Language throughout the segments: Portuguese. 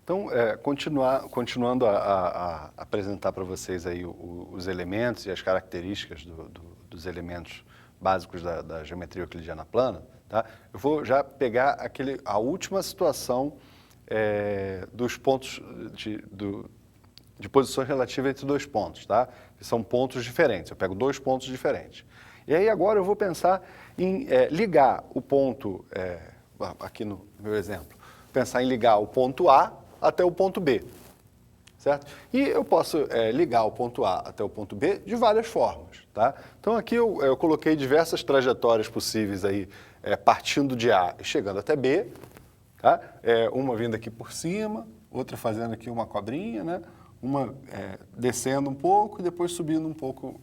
Então, continuando a apresentar para vocês aí os elementos e as características dos elementos básicos da geometria euclidiana plana, tá? Eu vou já pegar a última situação dos pontos de posições relativas entre dois pontos, tá? Que são pontos diferentes, eu pego dois pontos diferentes. E aí agora eu vou pensar em ligar o ponto, aqui no meu exemplo, pensar em ligar o ponto A até o ponto B, certo? E eu posso ligar o ponto A até o ponto B de várias formas, tá? Então aqui eu coloquei diversas trajetórias possíveis aí, partindo de A e chegando até B, tá? Uma vindo aqui por cima, outra fazendo aqui uma cobrinha, né? Uma descendo um pouco e depois subindo um pouco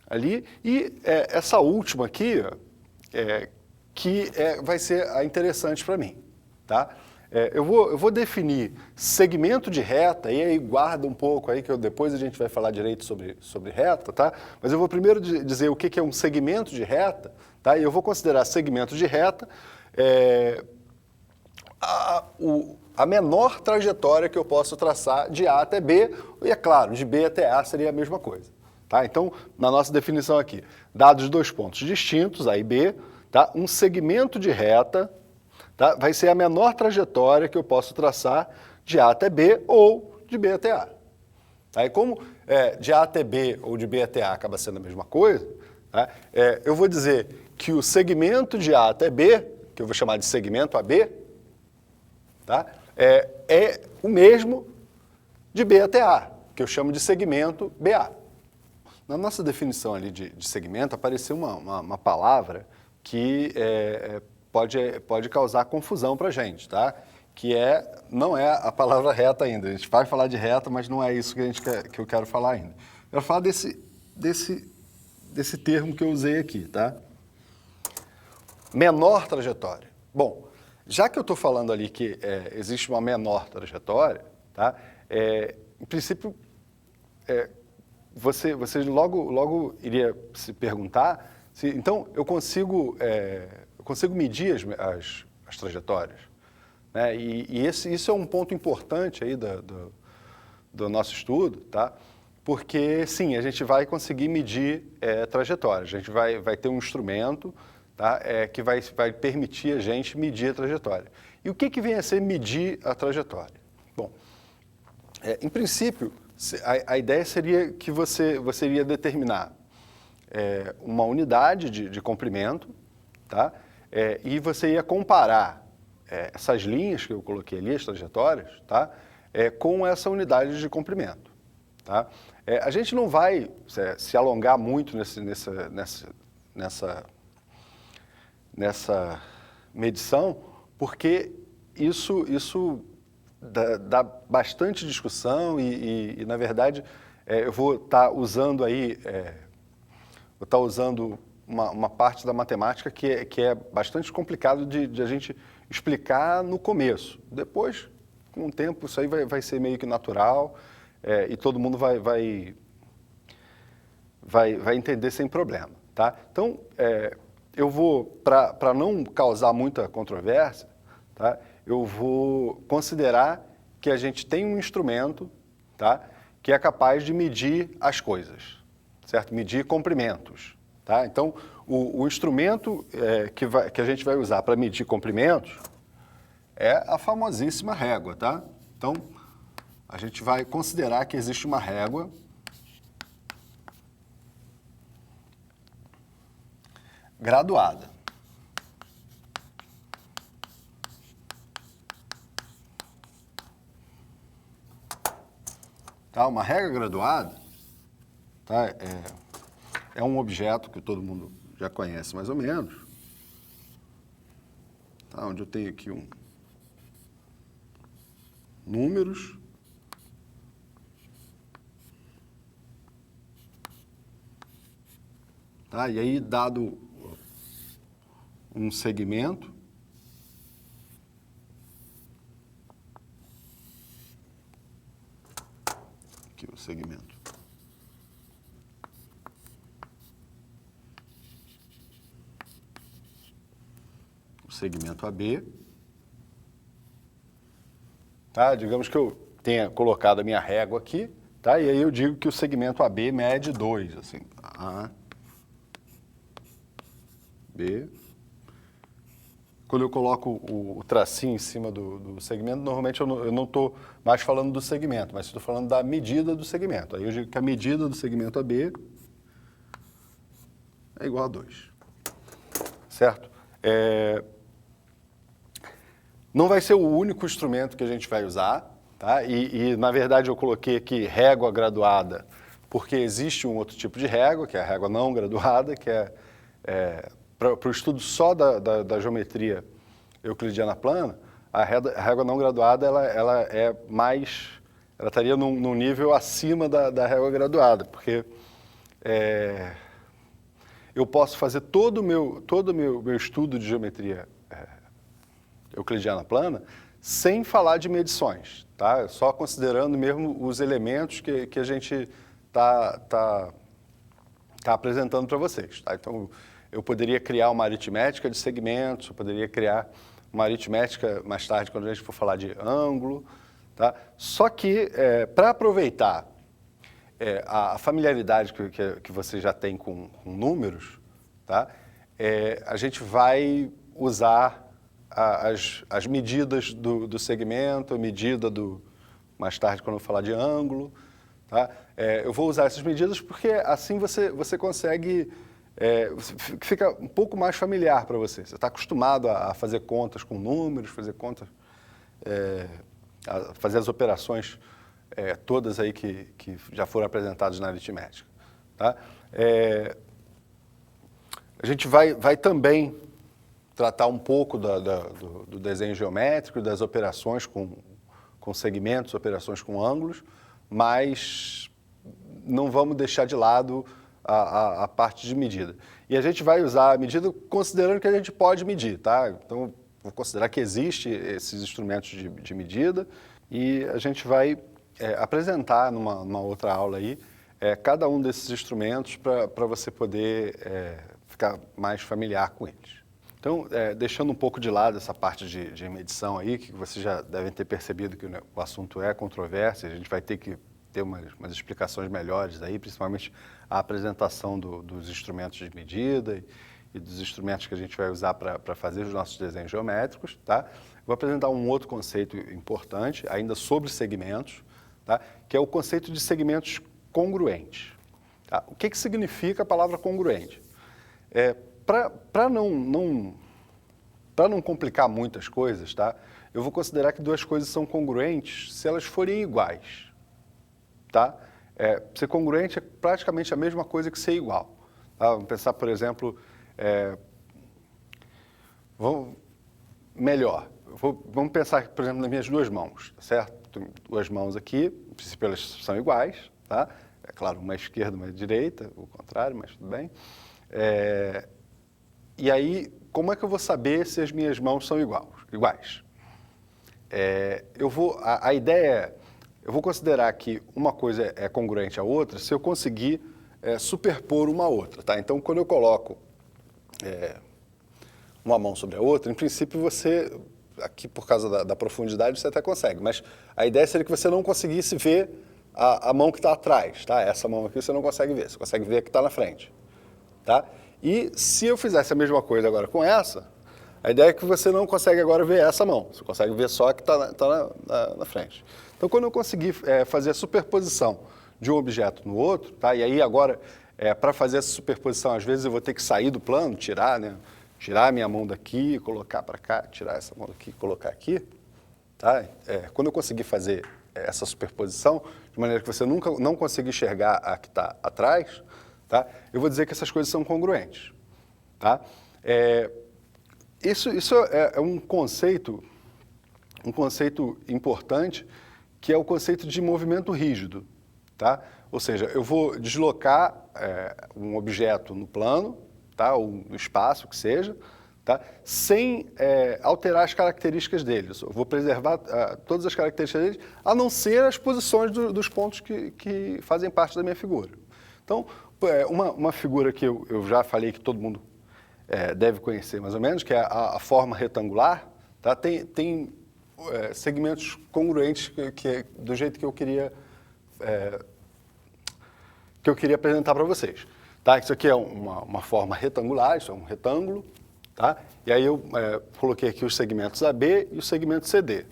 ali. E essa última aqui, vai ser a interessante para mim, tá? Eu vou definir segmento de reta, e aí guarda um pouco aí, que depois a gente vai falar direito sobre reta, tá? Mas eu vou primeiro dizer o que é um segmento de reta, tá? E eu vou considerar segmento de reta a menor trajetória que eu posso traçar de A até B, e é claro, de B até A seria a mesma coisa, tá? Então, na nossa definição aqui, dados dois pontos distintos, A e B, tá? Um segmento de reta, tá? Vai ser a menor trajetória que eu posso traçar de A até B ou de B até A. Tá? E como de A até B ou de B até A acaba sendo a mesma coisa, tá? Eu vou dizer que o segmento de A até B, que eu vou chamar de segmento AB, tá? É o mesmo de B até A, que eu chamo de segmento BA. Na nossa definição ali de segmento apareceu uma palavra que pode causar confusão para a gente, tá? Que não é a palavra reta ainda. A gente vai falar de reta, mas não é isso que eu quero falar ainda. Eu quero falar desse termo que eu usei aqui, tá? Menor trajetória. Bom, já que eu estou falando ali que existe uma menor trajetória, tá? Em princípio, você logo iria se perguntar se, então, eu consigo medir as trajetórias, né? E isso é um ponto importante aí do nosso estudo, tá? Porque, sim, a gente vai conseguir medir trajetórias. A gente vai ter um instrumento, tá? Que vai permitir a gente medir a trajetória. E o que vem a ser medir a trajetória? Bom, em princípio, a ideia seria que você iria determinar uma unidade de comprimento, tá? E você ia comparar essas linhas que eu coloquei ali, as trajetórias, tá? Com essa unidade de comprimento, tá? A gente não vai se alongar muito nessa medição, porque isso dá bastante discussão e na verdade, eu vou estar usando aí, uma parte da matemática que é bastante complicado de a gente explicar no começo. Depois, com o tempo, isso aí vai ser meio que natural e todo mundo vai entender sem problema, tá? Então, eu vou, para não causar muita controvérsia, tá? Eu vou considerar que a gente tem um instrumento, tá? Que é capaz de medir as coisas, certo? Medir comprimentos, tá? Então, o instrumento que a gente vai usar para medir comprimentos é a famosíssima régua, tá? Então, a gente vai considerar que existe uma régua graduada. Tá? Uma régua graduada, tá? É um objeto que todo mundo já conhece mais ou menos, tá? Onde eu tenho aqui números, tá? E aí, dado um segmento, aqui o segmento, segmento AB, tá? Digamos que eu tenha colocado a minha régua aqui, tá? E aí eu digo que o segmento AB mede 2, assim, A, B. Quando eu coloco o tracinho em cima do segmento, normalmente eu não estou mais falando do segmento, mas estou falando da medida do segmento. Aí eu digo que a medida do segmento AB é igual a 2. Certo? Não vai ser o único instrumento que a gente vai usar, tá? Na verdade, eu coloquei aqui régua graduada, porque existe um outro tipo de régua, que é a régua não graduada, que para o estudo só da geometria euclidiana plana. A régua não graduada ela é mais, ela estaria num nível acima da régua graduada, porque eu posso fazer todo o meu estudo de geometria euclidiana plana sem falar de medições, tá? Só considerando mesmo os elementos que a gente tá apresentando para vocês, tá? Então, eu poderia criar uma aritmética de segmentos, eu poderia criar uma aritmética mais tarde, quando a gente for falar de ângulo, tá? Só que, para aproveitar a familiaridade que você já tem com números, tá? A gente vai usar as medidas do segmento, a medida mais tarde, quando eu falar de ângulo, tá? Eu vou usar essas medidas porque assim você consegue, fica um pouco mais familiar para você. Você está acostumado a fazer contas com números, fazer contas, a fazer as operações todas aí que já foram apresentadas na aritmética, tá? A gente vai também tratar um pouco do desenho geométrico, das operações com segmentos, operações com ângulos, mas não vamos deixar de lado a parte de medida. E a gente vai usar a medida considerando que a gente pode medir, tá? Então, vou considerar que existe esses instrumentos de medida e a gente vai apresentar numa outra aula aí cada um desses instrumentos para você poder ficar mais familiar com eles. Então, deixando um pouco de lado essa parte de medição aí, que vocês já devem ter percebido que o assunto é controverso, a gente vai ter que ter umas explicações melhores aí, principalmente a apresentação dos instrumentos de medida e dos instrumentos que a gente vai usar para fazer os nossos desenhos geométricos, tá? Vou apresentar um outro conceito importante, ainda sobre segmentos, tá? Que é o conceito de segmentos congruentes. Tá? O que significa a palavra congruente? Para não complicar muitas coisas, tá? Eu vou considerar que duas coisas são congruentes se elas forem iguais. Tá? Ser congruente é praticamente a mesma coisa que ser igual. Tá? Vamos pensar, por exemplo, vamos pensar, por exemplo, nas minhas duas mãos, certo? Tenho duas mãos aqui, em princípio elas são iguais, tá? É claro, uma esquerda, uma direita, o contrário, mas tudo bem. E aí, como é que eu vou saber se as minhas mãos são iguais? A ideia eu vou considerar que uma coisa é congruente à outra se eu conseguir superpor uma à outra, tá? Então, quando eu coloco uma mão sobre a outra, em princípio você, aqui por causa da profundidade, você até consegue, mas a ideia seria que você não conseguisse ver a mão que está atrás, tá? Essa mão aqui você não consegue ver, você consegue ver a que está na frente, tá? E se eu fizesse a mesma coisa agora com essa, a ideia é que você não consegue agora ver essa mão, você consegue ver só a que está na frente. Então, quando eu conseguir fazer a superposição de um objeto no outro, tá? E aí agora, para fazer essa superposição, às vezes eu vou ter que sair do plano, tirar a minha mão daqui, colocar para cá, tirar essa mão daqui e colocar aqui, tá? Quando eu conseguir fazer essa superposição, de maneira que você não consiga enxergar a que está atrás, tá? Eu vou dizer que essas coisas são congruentes, tá? Isso é um conceito importante, que é o conceito de movimento rígido, tá? Ou seja, eu vou deslocar um objeto no plano, tá? Ou no espaço, que seja, tá? Sem alterar as características dele. Eu vou preservar todas as características dele, a não ser as posições dos pontos que fazem parte da minha figura. Então, uma figura que eu já falei que todo mundo deve conhecer mais ou menos, que é a forma retangular, tá? Tem segmentos congruentes do jeito que eu queria apresentar para vocês. Tá? Isso aqui é uma forma retangular, isso é um retângulo. Tá? E aí eu coloquei aqui os segmentos AB e o segmento CD.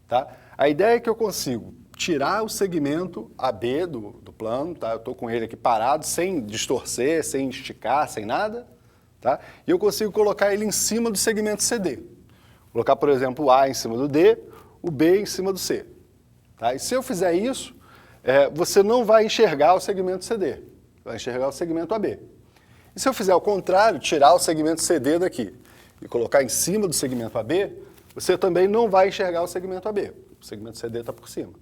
Tá? A ideia é que eu consigo tirar o segmento AB do plano, tá? Eu estou com ele aqui parado, sem distorcer, sem esticar, sem nada. Tá? E eu consigo colocar ele em cima do segmento CD. Colocar, por exemplo, o A em cima do D, o B em cima do C. Tá? E se eu fizer isso, você não vai enxergar o segmento CD, vai enxergar o segmento AB. E se eu fizer o contrário, tirar o segmento CD daqui e colocar em cima do segmento AB, você também não vai enxergar o segmento AB. O segmento CD está por cima.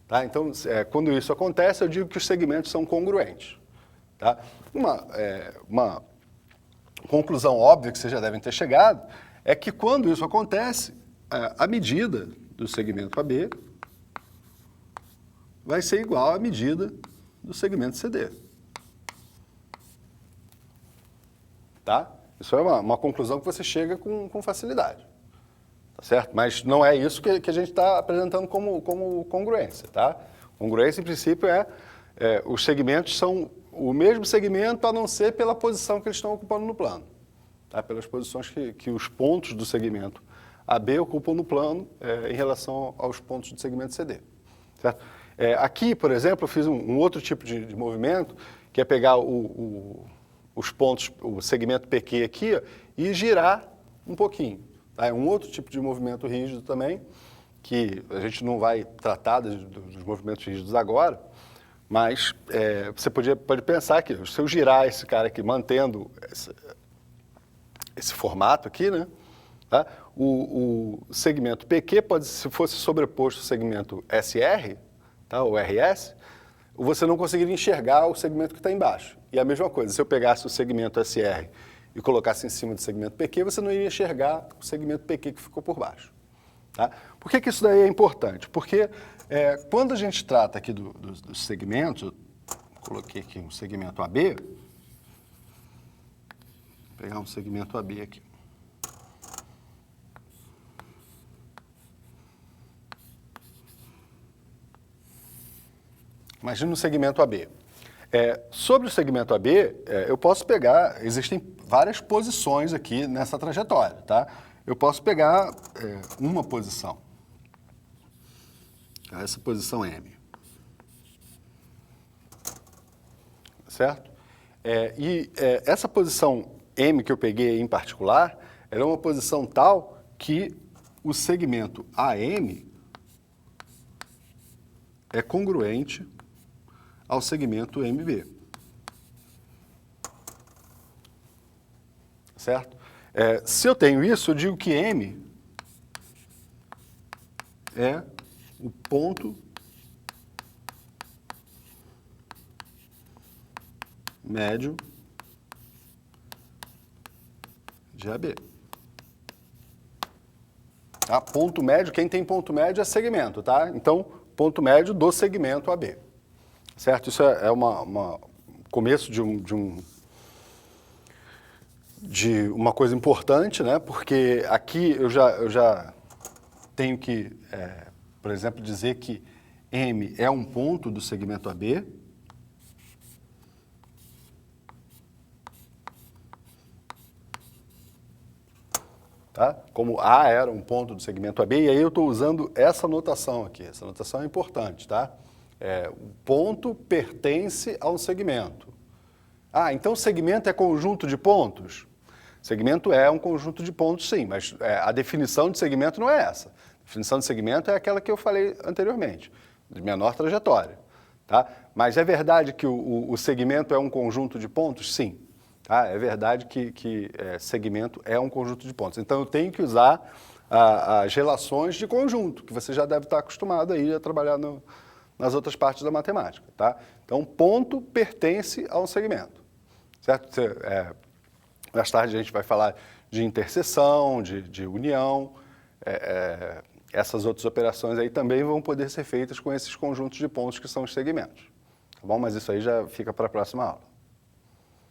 Tá? Então, quando isso acontece, eu digo que os segmentos são congruentes. Tá? Uma conclusão óbvia que vocês já devem ter chegado é que quando isso acontece, a medida do segmento AB vai ser igual à medida do segmento CD. Tá? Isso é uma conclusão que você chega com facilidade. Tá certo? Mas não é isso que a gente está apresentando como congruência. Tá? Congruência, em princípio, os segmentos são o mesmo segmento, a não ser pela posição que eles estão ocupando no plano. Tá? Pelas posições que os pontos do segmento AB ocupam no plano em relação aos pontos do segmento CD. Certo? Aqui, por exemplo, eu fiz um outro tipo de movimento, que é pegar os pontos, o segmento PQ aqui, ó, e girar um pouquinho. Tá? É um outro tipo de movimento rígido também, que a gente não vai tratar dos movimentos rígidos agora, mas você pode pensar que se eu girar esse cara aqui, mantendo esse formato aqui, né? Tá? O segmento PQ pode, se fosse sobreposto ao segmento SR, tá? O RS, você não conseguiria enxergar o segmento que está embaixo. E a mesma coisa, se eu pegasse o segmento SR e colocasse em cima do segmento PQ, você não iria enxergar o segmento PQ que ficou por baixo. Tá? Por que isso daí é importante? Porque quando a gente trata aqui dos segmentos, eu coloquei aqui um segmento AB, vou pegar um segmento AB aqui. Imagina um segmento AB. Sobre o segmento AB, eu posso pegar, existem várias posições aqui nessa trajetória, tá? Eu posso pegar uma posição, essa posição M, certo? Essa posição M que eu peguei em particular, era uma posição tal que o segmento AM é congruente ao segmento MB. Certo? Se eu tenho isso, eu digo que M é o ponto médio de AB. Tá? Ponto médio, quem tem ponto médio é segmento, tá? Então, ponto médio do segmento AB. Certo? Isso é começo de uma coisa importante, né? Porque aqui eu já tenho que, por exemplo, dizer que M é um ponto do segmento AB. Tá? Como A era um ponto do segmento AB, e aí eu estou usando essa notação aqui. Essa notação é importante, tá? O ponto pertence a um segmento. Então segmento é conjunto de pontos? Segmento é um conjunto de pontos, sim, mas a definição de segmento não é essa. A definição de segmento é aquela que eu falei anteriormente, de menor trajetória. Tá? Mas é verdade que o segmento é um conjunto de pontos? Sim. Tá? É verdade que segmento é um conjunto de pontos. Então eu tenho que usar as relações de conjunto, que você já deve estar acostumado aí a trabalhar nas outras partes da matemática. Tá? Então, ponto pertence a um segmento. Certo? Mais tarde a gente vai falar de interseção, de união. Essas outras operações aí também vão poder ser feitas com esses conjuntos de pontos que são os segmentos. Tá bom? Mas isso aí já fica para a próxima aula.